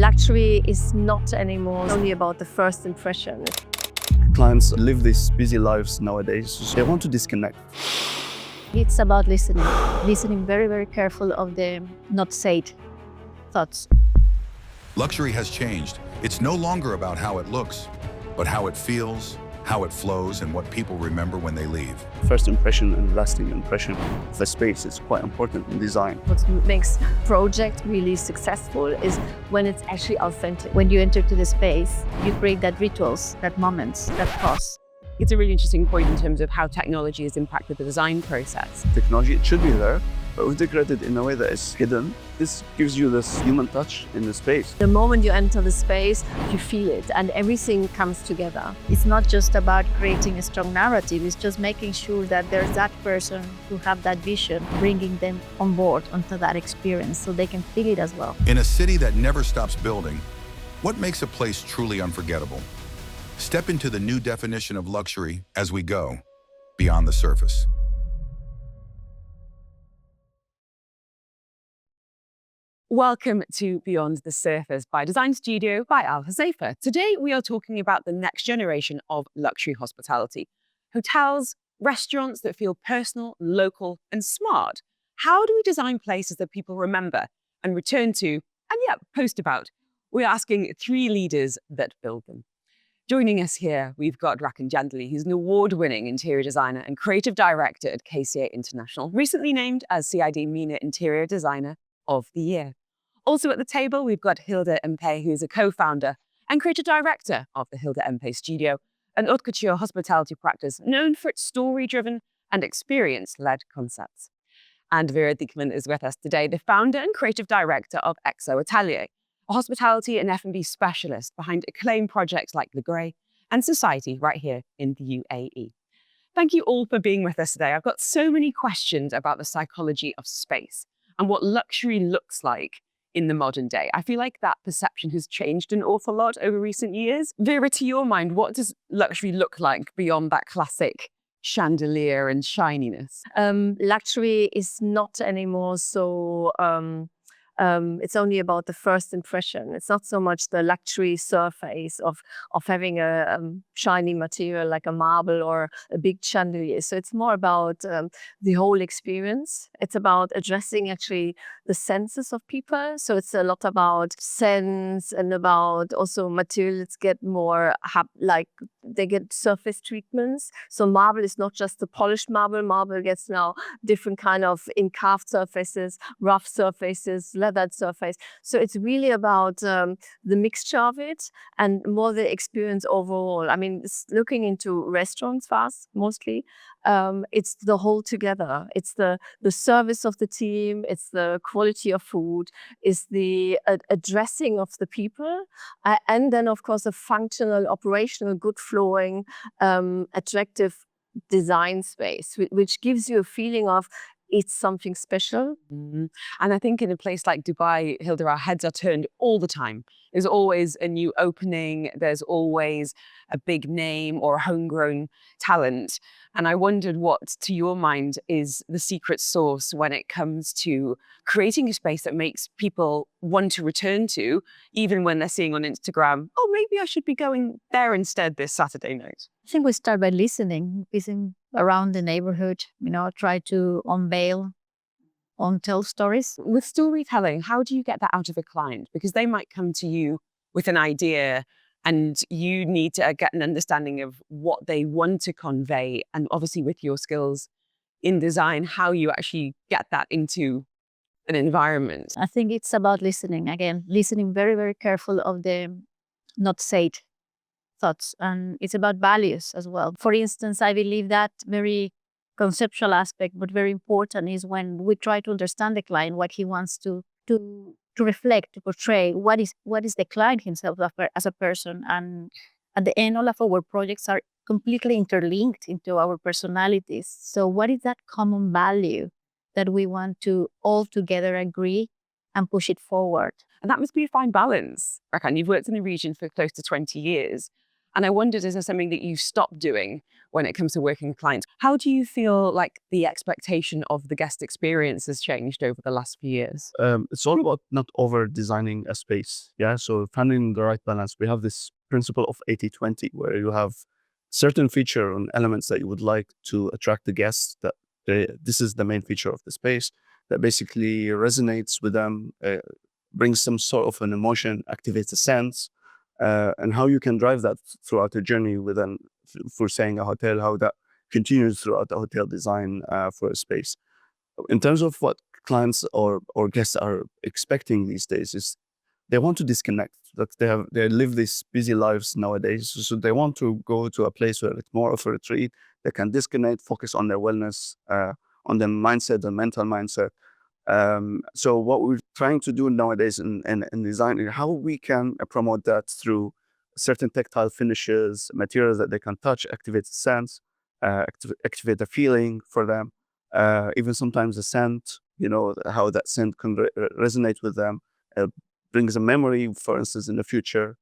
Luxury is not anymore only about the first impression. Clients live these busy lives nowadays, so they want to disconnect. It's about listening very, very careful of the not said thoughts. Luxury has changed. It's no longer about how it looks, but how it feels, how it flows, and what people remember when they leave. First impression and lasting impression of a space is quite important in design. What makes project really successful is when it's actually authentic. When you enter to the space, you create that rituals, that moments, that pause. It's a really interesting point in terms of how technology has impacted the design process. Technology, it should be there, but integrated in a way that is hidden. This gives you this human touch in the space. The moment you enter the space, you feel it and everything comes together. It's not just about creating a strong narrative, it's just making sure that there's that person who have that vision, bringing them on board onto that experience so they can feel it as well. In a city that never stops building, what makes a place truly unforgettable? Step into the new definition of luxury as we go beyond the surface. Welcome to Beyond the Surface by Design Studio by Huzaifa. Today, we are talking about the next generation of luxury hospitality. Hotels, restaurants that feel personal, local, and smart. How do we design places that people remember and return to, and post about? We're asking three leaders that build them. Joining us here, we've got Rakan Jandali, who's an award-winning interior designer and creative director at KCA International, recently named as CID MENA Interior Designer of the Year. Also at the table, we've got Hilda Mpe, who's a co-founder and creative director of the Hilda Mpe Studio, an haute couture hospitality practice known for its story-driven and experience-led concepts. And Vera Diekman is with us today, the founder and creative director of XO Atelier, a hospitality and F&B specialist behind acclaimed projects like Le Grey and Society right here in the UAE. Thank you all for being with us today. I've got so many questions about the psychology of space and what luxury looks like in the modern day. I feel like that perception has changed an awful lot over recent years. Vera, to your mind, what does luxury look like beyond that classic chandelier and shininess? Luxury is not anymore so it's only about the first impression. It's not so much the luxury surface of having a shiny material like a marble or a big chandelier. So it's more about the whole experience. It's about addressing actually the senses of people. So it's a lot about sense and about also materials get more like they get surface treatments. So marble is not just the polished marble. Marble gets now different kind of carved surfaces, rough surfaces, leathered surface. So it's really about the mixture of it and more the experience overall. I mean, looking into restaurants fast, mostly, it's the whole together. It's the service of the team, it's the quality of food, it's the addressing of the people, and then of course a functional, operational, good flowing, attractive design space, which gives you a feeling of it's something special. And I think in a place like Dubai, Hilda, our heads are turned all the time. There's always a new opening. There's always a big name or a homegrown talent. And I wondered what, to your mind, is the secret sauce when it comes to creating a space that makes people want to return to, even when they're seeing on Instagram, oh, maybe I should be going there instead this Saturday night. I think we start by listening around the neighborhood, try to tell stories. With storytelling, how do you get that out of a client? Because they might come to you with an idea and you need to get an understanding of what they want to convey. And obviously with your skills in design, how you actually get that into an environment. I think it's about listening. Again, listening very, very careful of the not said thoughts. And it's about values as well. For instance, I believe that very conceptual aspect, but very important, is when we try to understand the client, what he wants to reflect, to portray, what is the client himself as a person. And at the end, all of our projects are completely interlinked into our personalities. So what is that common value that we want to all together agree and push it forward? And that must be a fine balance. Rakan, you've worked in the region for close to 20 years. And I wondered, is there something that you stopped doing when it comes to working with clients. How do you feel like the expectation of the guest experience has changed over the last few years? It's all about not over designing a space. Yeah. So finding the right balance. We have this principle of 80-20, where you have certain feature and elements that you would like to attract the guests, that this is the main feature of the space that basically resonates with them, brings some sort of an emotion, activates a sense, and how you can drive that throughout the journey within, for saying a hotel, how that continues throughout the hotel design for a space. In terms of what clients or guests are expecting these days, is they want to disconnect. That they live these busy lives nowadays, so they want to go to a place where it's more of a retreat. They can disconnect, focus on their wellness, on their mindset, the mental mindset. So what we're trying to do nowadays in design is how we can promote that through certain tactile finishes, materials that they can touch, activate the sense, activate the feeling for them. Even sometimes the scent, how that scent can resonate with them, brings a memory, for instance, in the future.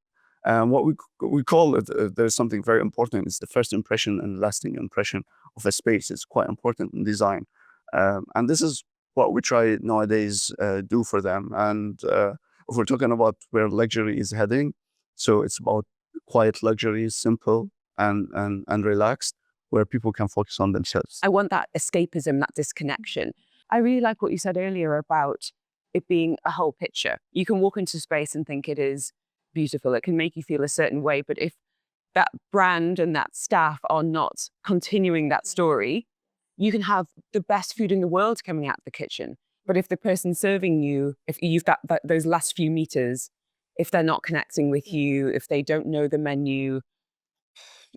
What we call it, there's something very important. It's the first impression and lasting impression of a space. It's quite important in design. And this is what we try nowadays do for them. And if we're talking about where luxury is heading, so it's about quiet luxury, simple and relaxed, where people can focus on themselves. I want that escapism, that disconnection. I really like what you said earlier about it being a whole picture. You can walk into space and think it is beautiful. It can make you feel a certain way. But if that brand and that staff are not continuing that story, you can have the best food in the world coming out of the kitchen. But if the person serving you, if you've got those last few meters, if they're not connecting with you, if they don't know the menu,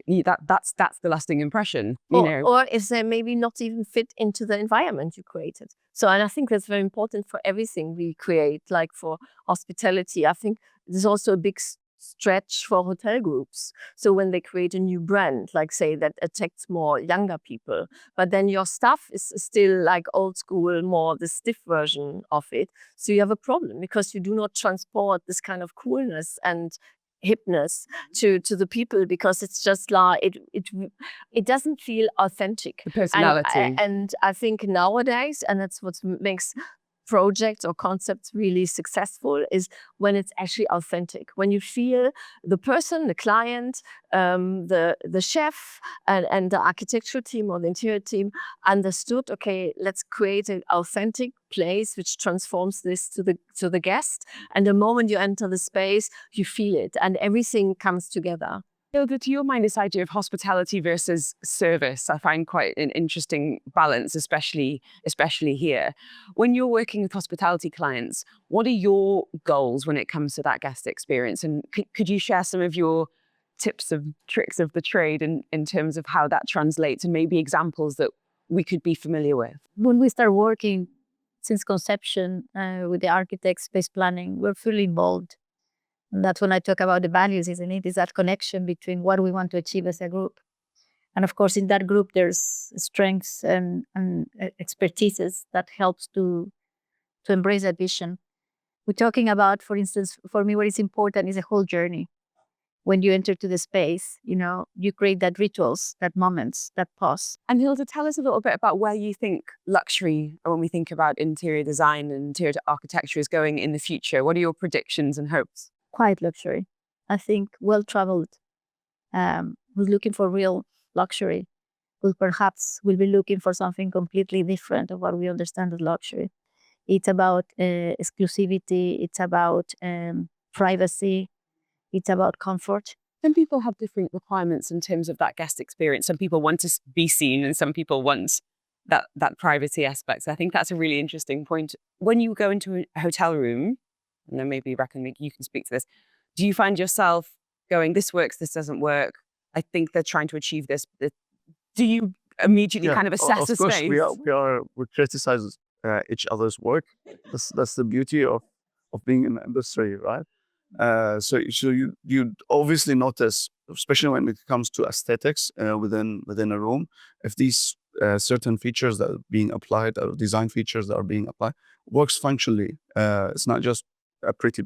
that's the lasting impression, Or if they maybe not even fit into the environment you created. So, and I think that's very important for everything we create, like for hospitality. I think there's also a big stretch for hotel groups. So when they create a new brand, like say that attracts more younger people, but then your stuff is still like old school, more the stiff version of it. So you have a problem because you do not transport this kind of coolness and hipness to the people, because it's just like it doesn't feel authentic. the personality. And I think nowadays, and that's what makes projects or concepts really successful, is when it's actually authentic. When you feel the person, the client, the chef, and the architectural team or the interior team understood, okay, let's create an authentic place which transforms this to the guest. And the moment you enter the space, you feel it and everything comes together. Hilda, to your mind, this idea of hospitality versus service, I find quite an interesting balance, especially here. When you're working with hospitality clients, what are your goals when it comes to that guest experience? And could you share some of your tips of tricks of the trade in terms of how that translates, and maybe examples that we could be familiar with? When we start working since conception with the architect, space planning, we're fully involved. And that's when I talk about the values, isn't it? Is that connection between what we want to achieve as a group. And of course, in that group, there's strengths and expertises that helps to embrace that vision. We're talking about, for instance, for me, what is important is a whole journey. When you enter to the space, you create that rituals, that moments, that pause. And Hilda, tell us a little bit about where you think luxury, when we think about interior design and interior architecture, is going in the future. What are your predictions and hopes? Quiet luxury. I think well-traveled, who's looking for real luxury, who perhaps will be looking for something completely different of what we understand as luxury. It's about exclusivity. It's about privacy. It's about comfort. Some people have different requirements in terms of that guest experience. Some people want to be seen, and some people want that privacy aspect. So I think that's a really interesting point. When you go into a hotel room, and then maybe Rakan, you can speak to this, do you find yourself going, this works, this doesn't work? I think they're trying to achieve this. Do you immediately kind of assess a space? We criticize each other's work. That's the beauty of being in the industry, right? So you obviously notice, especially when it comes to aesthetics within a room, if these certain features that are being applied, or design features that are being applied, works functionally. It's not just a pretty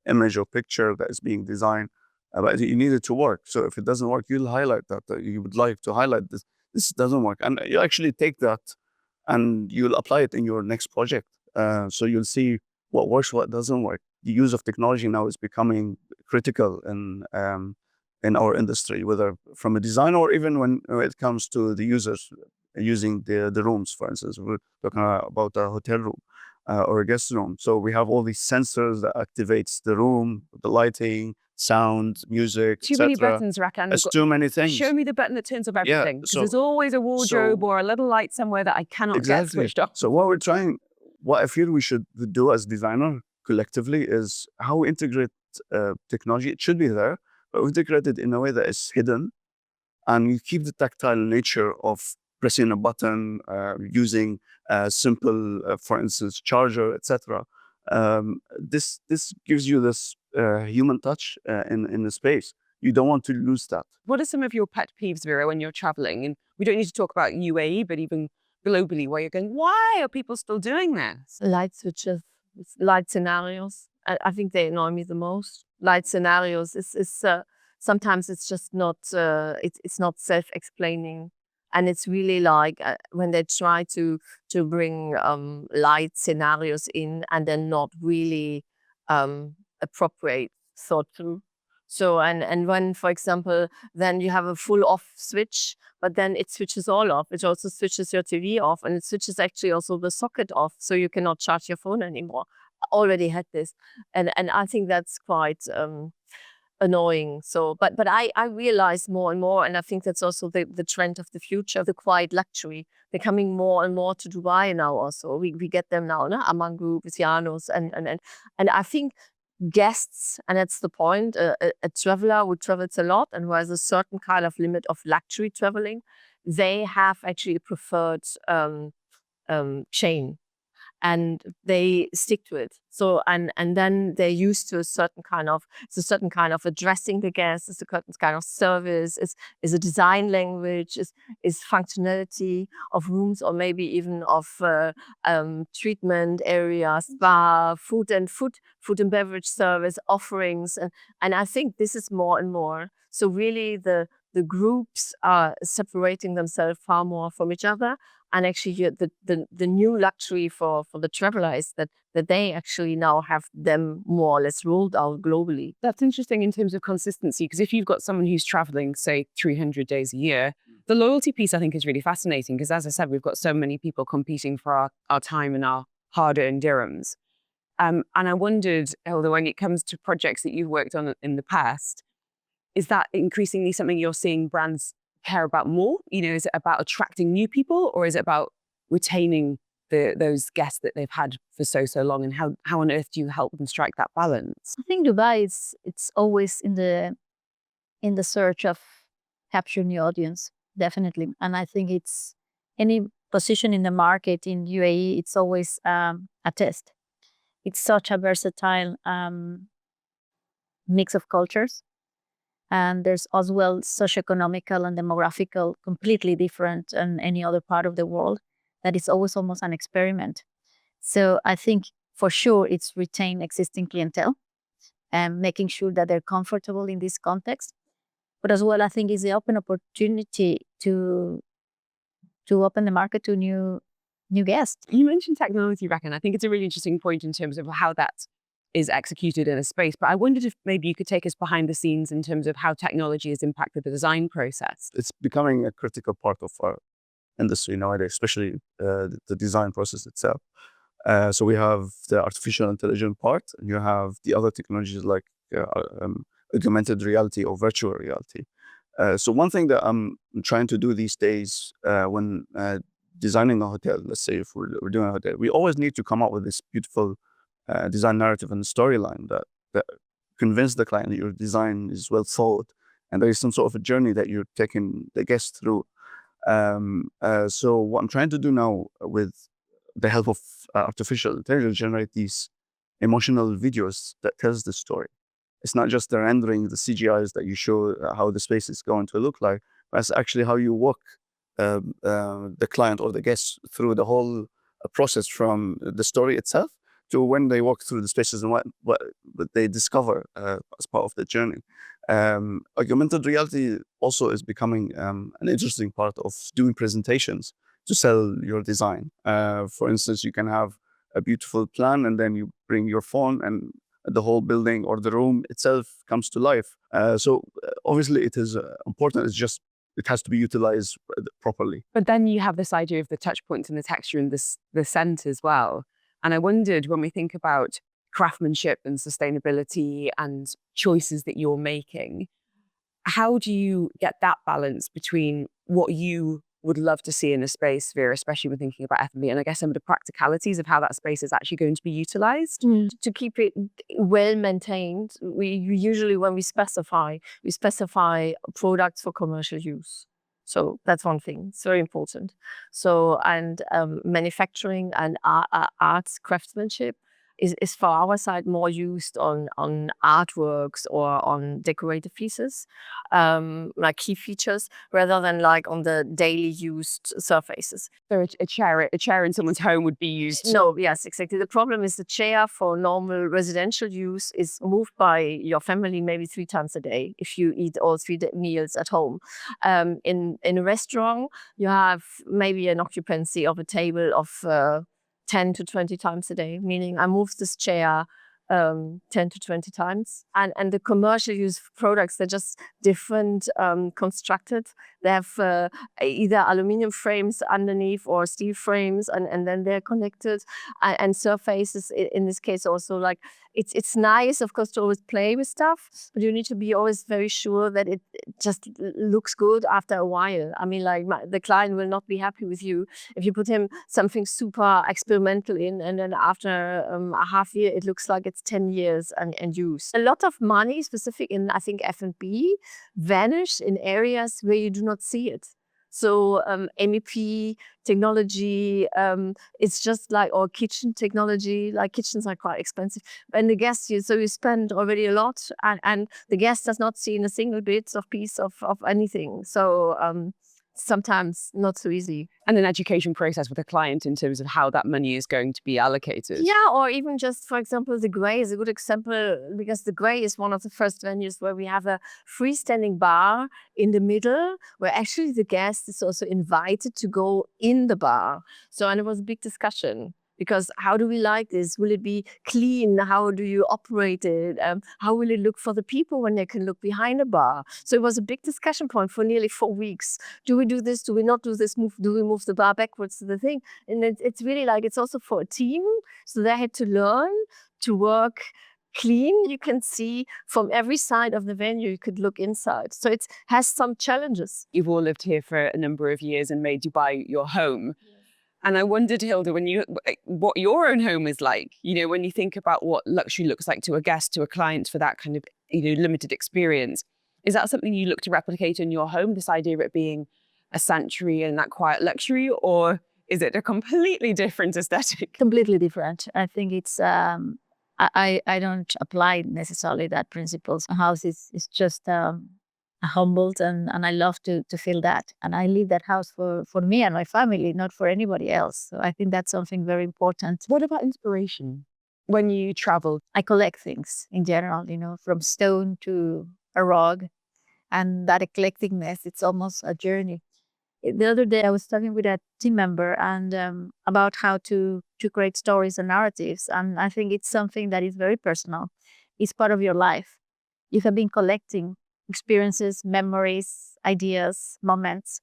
image or picture that is being designed. but you need it to work. So if it doesn't work, you'll highlight that you would like to highlight this. This doesn't work, and you actually take that and you'll apply it in your next project. So you'll see what works, what doesn't work. The use of technology now is becoming critical in our industry, whether from a design or even when it comes to the users using the rooms. For instance, we're talking about a hotel room or a guest room. So we have all these sensors that activates the room, the lighting, sound, music, Too many etc. buttons, Rakan. It's too many things. Show me the button that turns off Yeah, everything. Because there's always a wardrobe or a little light somewhere that I cannot get switched off. So what I feel we should do as designer collectively is how we integrate technology. It should be there, but we integrate it in a way that is hidden, and you keep the tactile nature of pressing a button, using a simple, for instance, charger, etc. This gives you this human touch in the space. You don't want to lose that. What are some of your pet peeves, Vera, when you're traveling? And we don't need to talk about UAE, but even globally, where you're going, why are people still doing this? Light switches, light scenarios. I think they annoy me the most. Light scenarios is sometimes it's just not it's not self-explaining, and it's really like when they try to bring light scenarios in and then not really appropriate thought through. So and when, for example, then you have a full off switch, but then it switches all off. It also switches your TV off, and it switches actually also the socket off, so you cannot charge your phone anymore. I already had this, and I think that's quite annoying. So, but I realize more and more, and I think that's also the trend of the future, the quiet luxury. They're coming more and more to Dubai now. Also, we get them now, no? Among Group, Janos, and I think guests, and that's the point, a traveler who travels a lot and who has a certain kind of limit of luxury traveling, they have actually a preferred chain, and they stick to it. So and then they're used to a certain kind of addressing the guests, it's a certain kind of service, is a design language, is functionality of rooms, or maybe even of treatment areas, spa, food and beverage service offerings, and I think this is more and more. So really the groups are separating themselves far more from each other. And actually, the new luxury for the traveler is that they actually now have them more or less rolled out globally. That's interesting in terms of consistency, because if you've got someone who's traveling, say, 300 days a year, the loyalty piece, I think, is really fascinating, because as I said, we've got so many people competing for our time and our hard-earned dirhams. And I wondered, Hilda, when it comes to projects that you've worked on in the past, is that increasingly something you're seeing brands care about more? You know, is it about attracting new people, or is it about retaining those guests that they've had for so long? And how on earth do you help them strike that balance? I think Dubai it's always in the search of capturing the audience, definitely. And I think it's any position in the market in UAE, it's always a test. It's such a versatile mix of cultures. And there's as well socioeconomical and demographical completely different than any other part of the world, that is always almost an experiment. So I think for sure it's retain existing clientele and making sure that they're comfortable in this context. But as well, I think it's the open opportunity to open the market to new guests. You mentioned technology, Rakan. I think it's a really interesting point in terms of how that is executed in a space. But I wondered if maybe you could take us behind the scenes in terms of how technology has impacted the design process. It's becoming a critical part of our industry nowadays, especially the design process itself. So we have the artificial intelligence part, and you have the other technologies like augmented reality or virtual reality. So one thing that I'm trying to do these days when designing a hotel, let's say if we're doing a hotel, we always need to come up with this beautiful design narrative and storyline that convince the client that your design is well thought, and there is some sort of a journey that you're taking the guest through. So what I'm trying to do now with the help of artificial intelligence, generate these emotional videos that tells the story. It's not just the rendering, the CGIs that you show how the space is going to look like, but it's actually how you walk the client or the guest through the whole process, from the story itself to when they walk through the spaces and what they discover as part of the journey. Augmented reality also is becoming an interesting part of doing presentations to sell your design. For instance, you can have a beautiful plan and then you bring your phone and the whole building or the room itself comes to life. So obviously it is important. It's just, it has to be utilized properly. But then you have this idea of the touch points and the texture and the scent as well. And I wondered, when we think about craftsmanship and sustainability and choices that you're making, how do you get that balance between what you would love to see in a space, Vera, especially when thinking about F&B, and I guess some of the practicalities of how that space is actually going to be utilized? To keep it well maintained, we usually, when we specify products for commercial use. So that's one thing. It's very important. So, and manufacturing and arts craftsmanship is for our side more used on artworks or on decorative pieces, like key features, rather than like on the daily used surfaces. So a chair in someone's home would be used. No, yes, exactly. The problem is the chair for normal residential use is moved by your family maybe 3 times a day if you eat all 3 meals at home. In a restaurant, you have maybe an occupancy of a table of 10 to 20 times a day, meaning I move this chair 10 to 20 times. And the commercial use products, they're just different constructed. They have either aluminum frames underneath or steel frames, and then they're connected. And surfaces, in this case also, like it's nice, of course, to always play with stuff, but you need to be always very sure that it just looks good after a while. I mean, like the client will not be happy with you if you put him something super experimental in, and then after a half year, it looks like it's 10 years and use. A lot of money, specific in, I think, F&B, vanish in areas where you do not see it. So MEP technology, it's just like, or kitchen technology, like kitchens are quite expensive. And the guest, so you spend already a lot, and the guest does not see in a single bit of piece of anything. So sometimes not so easy. And an education process with a client in terms of how that money is going to be allocated. Yeah, or even just, for example, the Grey is a good example, because the Grey is one of the first venues where we have a freestanding bar in the middle, where actually the guest is also invited to go in the bar. So, and it was a big discussion. Because how do we like this? Will it be clean? How do you operate it? How will it look for the people when they can look behind the bar? So it was a big discussion point for nearly 4 weeks. Do we do this? Do we not do this? Do we move the bar backwards to the thing? And it's really like, it's also for a team. So they had to learn to work clean. You can see from every side of the venue, you could look inside. So it has some challenges. You've all lived here for a number of years and made Dubai your home. And I wondered, Hilda, what your own home is like, when you think about what luxury looks like to a guest, to a client, for that kind of, limited experience. Is that something you look to replicate in your home, this idea of it being a sanctuary and that quiet luxury, or is it a completely different aesthetic? Completely different. I think it's, I don't apply necessarily that principles. A house is just humbled, and I love to feel that. And I leave that house for me and my family, not for anybody else. So I think that's something very important. What about inspiration? When you travel? I collect things in general, from stone to a rug. And that eclecticness, it's almost a journey. The other day, I was talking with a team member and about how to create stories and narratives. And I think it's something that is very personal. It's part of your life. You have been collecting experiences, memories, ideas, moments,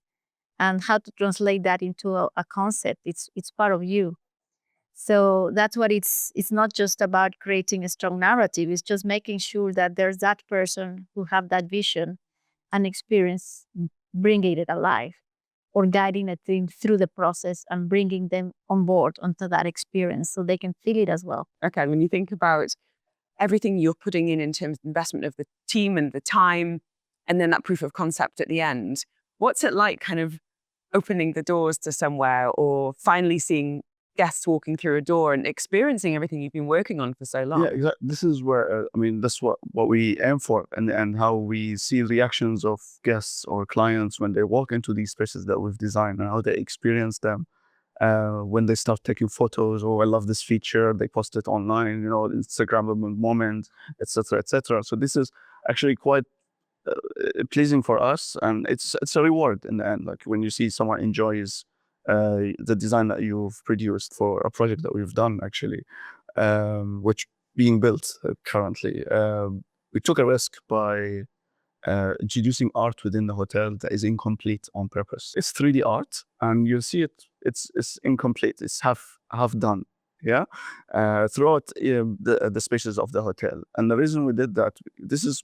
and how to translate that into a concept. It's part of you. So that's what it's not just about creating a strong narrative. It's just making sure that there's that person who have that vision and experience, bringing it alive, or guiding a team through the process and bringing them on board onto that experience so they can feel it as well. Okay, when you think about everything you're putting in terms of investment of the team and the time, and then that proof of concept at the end, what's it like kind of opening the doors to somewhere, or finally seeing guests walking through a door and experiencing everything you've been working on for so long? Yeah, exactly. This is where, that's what we aim for, and how we see reactions of guests or clients when they walk into these spaces that we've designed and how they experience them. when they start taking photos, oh, I love this feature, they post it online, Instagrammable moment, etc., etc. So this is actually quite pleasing for us, and it's a reward in the end. Like when you see someone enjoys the design that you've produced for a project that we've done, actually, which being built currently. We took a risk by introducing art within the hotel that is incomplete on purpose. It's 3D art, and you'll see it's incomplete. It's half done. Yeah, throughout the spaces of the hotel. And the reason we did that,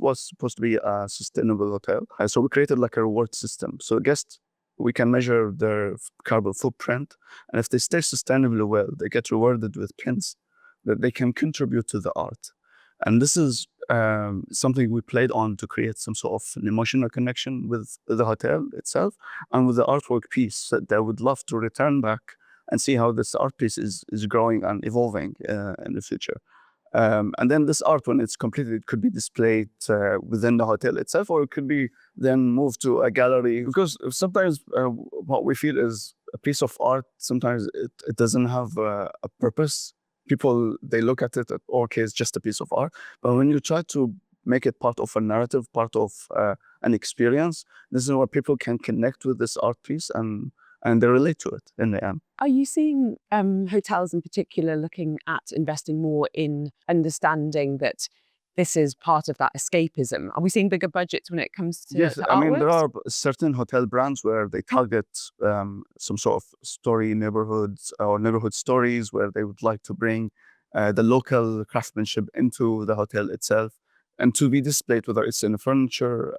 was supposed to be a sustainable hotel. So we created like a reward system. So guests, we can measure their carbon footprint, and if they stay sustainably well, they get rewarded with pins that they can contribute to the art. And this is something we played on to create some sort of an emotional connection with the hotel itself and with the artwork piece that they would love to return back and see how this art piece is growing and evolving in the future. And then this art, when it's completed, it could be displayed within the hotel itself, or it could be then moved to a gallery. Because sometimes what we feel is a piece of art, sometimes it doesn't have a purpose. People, they look at it, okay, it's just a piece of art. But when you try to make it part of a narrative, part of an experience, this is where people can connect with this art piece and they relate to it in the end. Are you seeing hotels in particular looking at investing more in understanding that this is part of that escapism? Are we seeing bigger budgets when it comes to Yes, to I mean, there artworks? are certain hotel brands where they target some sort of story neighborhoods or neighborhood stories where they would like to bring the local craftsmanship into the hotel itself and to be displayed, whether it's in a furniture,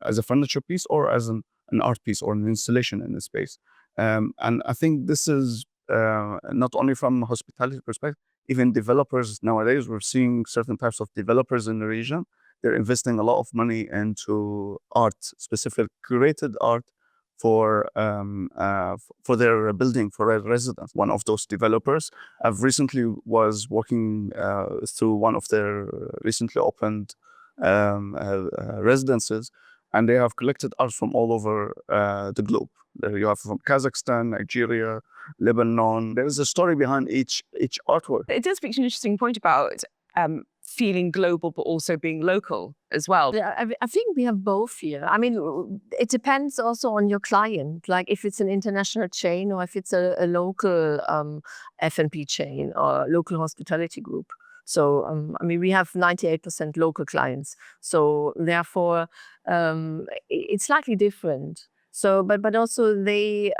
as a furniture piece or as an art piece or an installation in the space. And I think this is not only from a hospitality perspective, even developers nowadays, we're seeing certain types of developers in the region. They're investing a lot of money into art, specific curated art for their building, for their residents. One of those developers, I've recently was working through one of their recently opened residences, and they have collected art from all over the globe. There you have from Kazakhstan, Nigeria, Lebanon. There is a story behind each artwork. It does speak to an interesting point about feeling global, but also being local as well. Yeah, I think we have both here. I mean, it depends also on your client. Like if it's an international chain or if it's a local F&B chain or local hospitality group. So, I mean, we have 98% local clients. So therefore, it's slightly different. So, but also they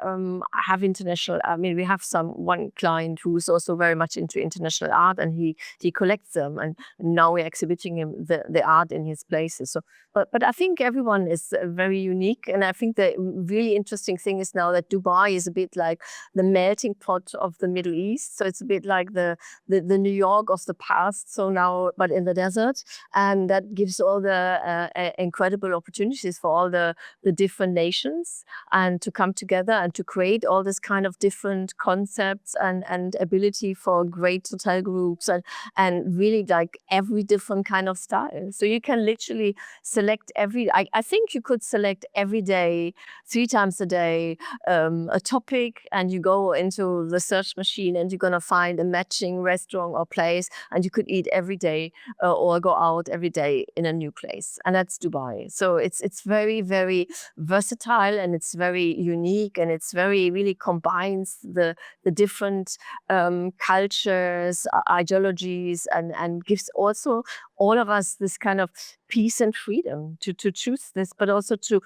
have international. I mean, we have one client who's also very much into international art, and he collects them, and now we're exhibiting him the art in his places. So, but I think everyone is very unique, and I think the really interesting thing is now that Dubai is a bit like the melting pot of the Middle East. So it's a bit like the New York of the past. So now, but in the desert, and that gives all the incredible opportunities for all the different nations and to come together and to create all this kind of different concepts and ability for great hotel groups and really like every different kind of style. So you can literally select I think you could select every day, 3 times a day, a topic, and you go into the search machine and you're going to find a matching restaurant or place, and you could eat every day or go out every day in a new place. And that's Dubai. So it's very, very versatile, and it's very unique, and it's very really combines the different cultures, ideologies, and gives also all of us this kind of peace and freedom to choose this, but also to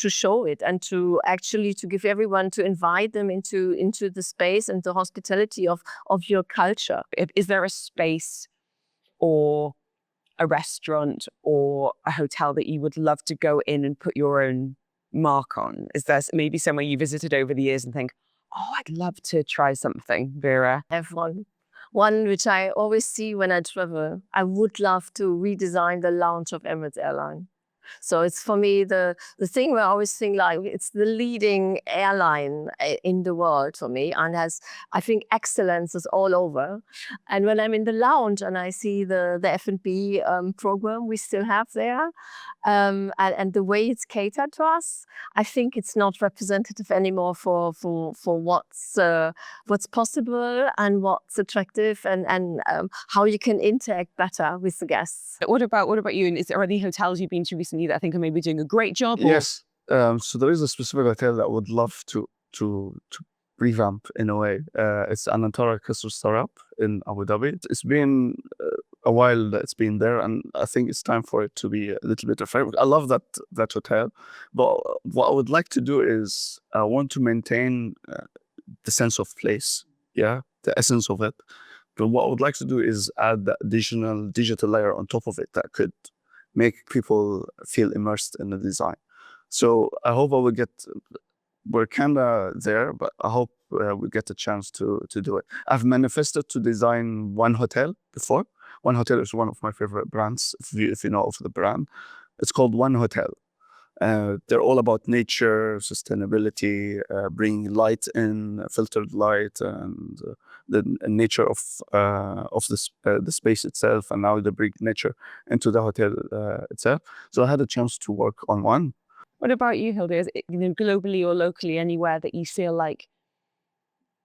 show it, and to actually to give everyone, to invite them into the space and the hospitality of your culture. Is there a space or a restaurant or a hotel that you would love to go in and put your own mark on? Is there maybe somewhere you visited over the years and think, oh, I'd love to try something, Vera? I have one which I always see when I travel. I would love to redesign the lounge of Emirates Airline. So it's for me the thing where I always think like it's the leading airline in the world for me, and has, I think, excellence is all over. And when I'm in the lounge and I see the F&B program we still have there, and the way it's catered to us, I think it's not representative anymore for what's possible and what's attractive, and how you can interact better with the guests. What about you? And is there any hotels you've been to recently that I think are maybe doing a great job? Yes. So there is a specific hotel that I would love to revamp in a way. It's Anantara Qasr Sarab in Abu Dhabi. It's been a while that it's been there, and I think it's time for it to be a little bit different. I love that hotel, but what I would like to do is I want to maintain the sense of place, the essence of it. But what I would like to do is add that additional digital layer on top of it that could make people feel immersed in the design. So I hope I will get. We're kind of there, but I hope we get a chance to do it. I've manifested to design one hotel before. One Hotel is one of my favorite brands, if you know of the brand. It's called One Hotel. They're all about nature, sustainability, bringing light in, filtered light, and the nature of the space itself. And now they bring nature into the hotel itself. So I had a chance to work on one. What about you, Hilda? Is it, globally or locally, anywhere that you feel like,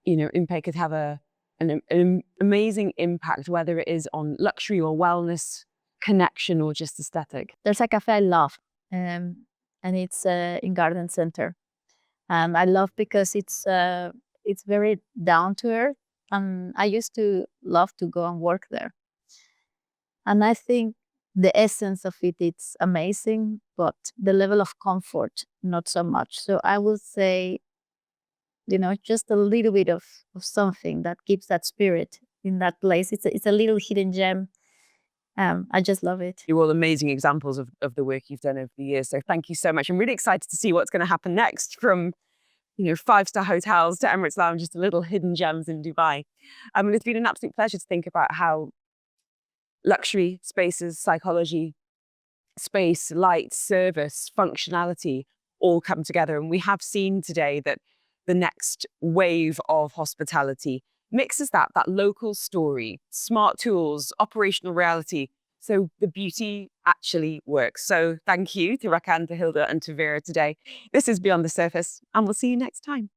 Impact could have an amazing impact, whether it is on luxury or wellness, connection, or just aesthetic? There's a cafe I love, and it's in Garden Center. I love because it's very down to earth, and I used to love to go and work there. And I think the essence of it's amazing, but the level of comfort, not so much. So I would say, just a little bit of something that keeps that spirit in that place. It's a little hidden gem. I just love it. You're all amazing examples of the work you've done over the years. So thank you so much. I'm really excited to see what's going to happen next, from 5-star hotels to Emirates Lounges to little hidden gems in Dubai. And it's been an absolute pleasure to think about how luxury spaces, psychology, space, light, service, functionality all come together. And we have seen today that the next wave of hospitality mixes that local story, smart tools, operational reality. So the beauty actually works. So thank you to Rakan, to Hilda, and to Vera today. This is Beyond the Surface, and we'll see you next time.